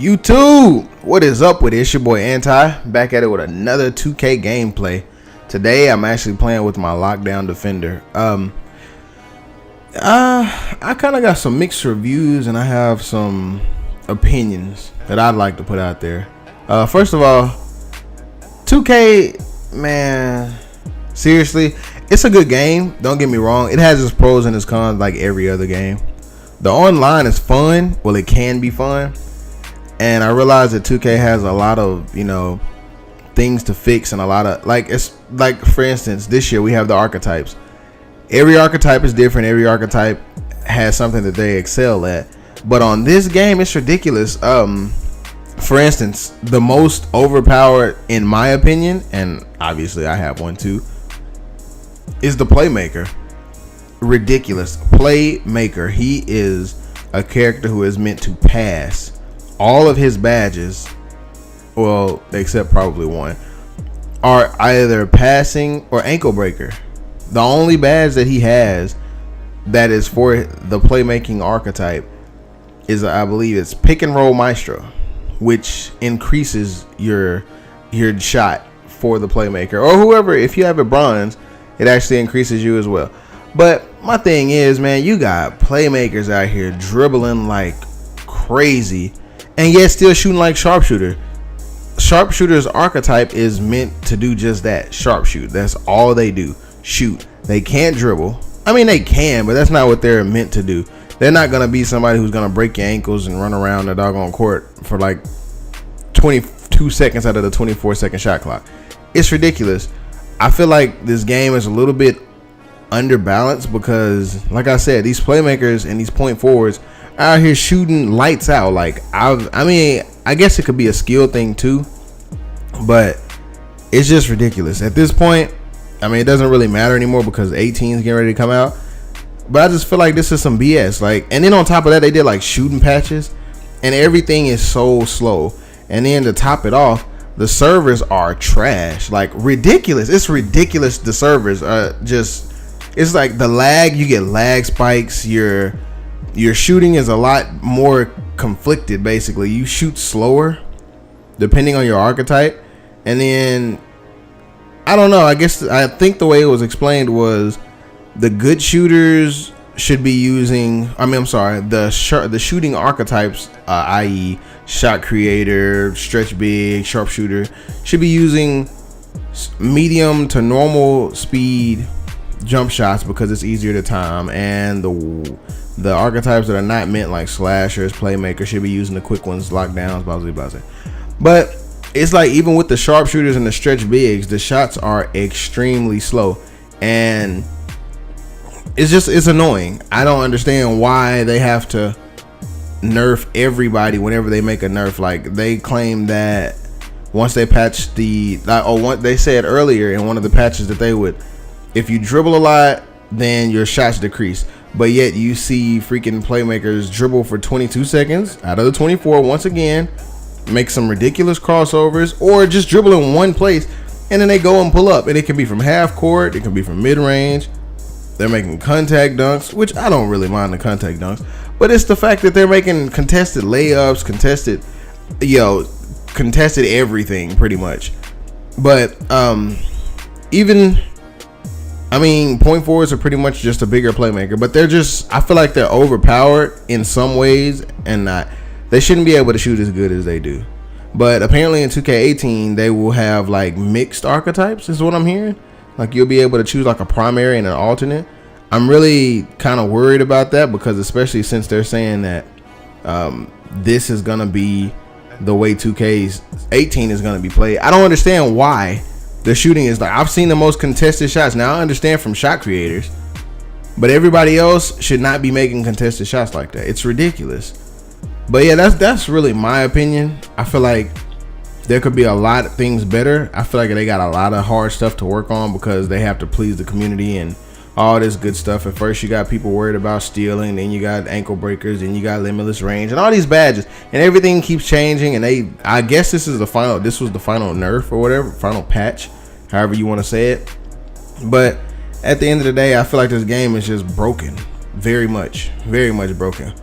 YouTube, what is up with it? It's your boy Anti, back at it with another 2K gameplay. Today I'm actually playing with my lockdown defender. I kind of got some mixed reviews and I have some opinions that I'd like to put out there. First of all, 2K, man, seriously, it's a good game, don't get me wrong. It has its pros and its cons like every other game. The online is fun, well, it can be fun. And I realize that 2K has a lot of, things to fix and a lot of, it's like, for instance, this year we have the archetypes. Every archetype is different. Every archetype has something that they excel at. But on this game, it's ridiculous. For instance, the most overpowered, in my opinion, and obviously I have one too, is the Playmaker. Ridiculous. Playmaker. He is a character who is meant to pass. All of his badges, well, except probably one, are either passing or ankle breaker. The only badge that he has that is for the playmaking archetype is, I believe, it's Pick and Roll Maestro, which increases your shot for the playmaker or whoever. If you have a bronze, it actually increases you as well. But my thing is, man, you got playmakers out here dribbling like crazy and yet still shooting like sharpshooter. Sharpshooter's archetype is meant to do just that, sharpshoot. That's all they do, shoot. They can't dribble. I mean, they can, but that's not what they're meant to do. They're not gonna be somebody who's gonna break your ankles and run around the doggone court for like 22 seconds out of the 24-second shot clock. It's ridiculous. I feel like this game is a little bit underbalanced because, like I said, these playmakers and these point forwards out here shooting lights out. Like, I mean, I guess it could be a skill thing too, but it's just ridiculous at this point. I mean, it doesn't really matter anymore because 18 is getting ready to come out, but I just feel like this is some BS. Like, and then on top of that, they did like shooting patches and everything is so slow. And then to top it off, the servers are trash, like ridiculous. It's ridiculous. The servers are just, it's like the lag, you get lag spikes. Your shooting is a lot more conflicted. Basically, you shoot slower depending on your archetype. And then I don't know, I think the way it was explained was the good shooters should be using, the shooting archetypes, i.e. shot creator, stretch big, sharpshooter, should be using medium to normal speed jump shots because it's easier to time. And the archetypes that are not meant, like slashers, playmakers, should be using the quick ones, lockdowns, blah blah blah. But it's like, even with the sharpshooters and the stretch bigs, the shots are extremely slow, and it's annoying. I don't understand why they have to nerf everybody whenever they make a nerf. Like, they claim that once they patch they said earlier in one of the patches that they would, if you dribble a lot, then your shots decrease. But yet you see freaking playmakers dribble for 22 seconds out of the 24 once again, make some ridiculous crossovers, or just dribble in one place and then they go and pull up. And it can be from half court, it can be from mid range. They're making contact dunks, which I don't really mind the contact dunks, but it's the fact that they're making contested layups, contested everything pretty much. But point forwards are pretty much just a bigger playmaker, but I feel like they're overpowered in some ways, and they shouldn't be able to shoot as good as they do. But apparently in 2K18 they will have like mixed archetypes, is what I'm hearing. Like, you'll be able to choose like a primary and an alternate. I'm really kind of worried about that because, especially since they're saying that this is gonna be the way 2K18 is gonna be played. I don't understand why the shooting is like, I've seen the most contested shots. Now I understand from shot creators, but everybody else should not be making contested shots like that. It's ridiculous. But yeah, that's really my opinion. I feel like there could be a lot of things better. I feel like they got a lot of hard stuff to work on because they have to please the community and all this good stuff. At first you got people worried about stealing, then you got ankle breakers, then you got limitless range and all these badges, and everything keeps changing. And I guess this was the final nerf or whatever, final patch, however you want to say it. But at the end of the day, I feel like this game is just broken. Very much broken.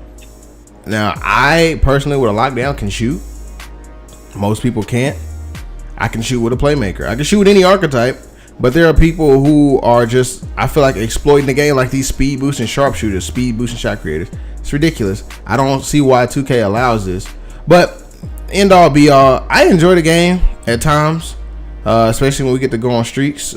Now, I personally with a lockdown can shoot. Most people can't. I can shoot with a playmaker. I can shoot with any archetype. But there are people who are just, I feel like, exploiting the game, like these speed boosting sharpshooters, speed boosting shot creators. It's ridiculous. I don't see why 2K allows this. But end all be all, I enjoy the game at times, especially when we get to go on streaks.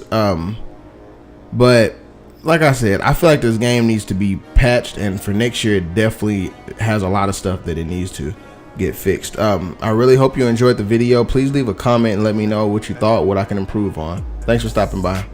But like I said, I feel like this game needs to be patched, and for next year, it definitely has a lot of stuff that it needs to get fixed. I really hope you enjoyed the video. Please leave a comment and let me know what you thought, what I can improve on. Thanks for stopping by.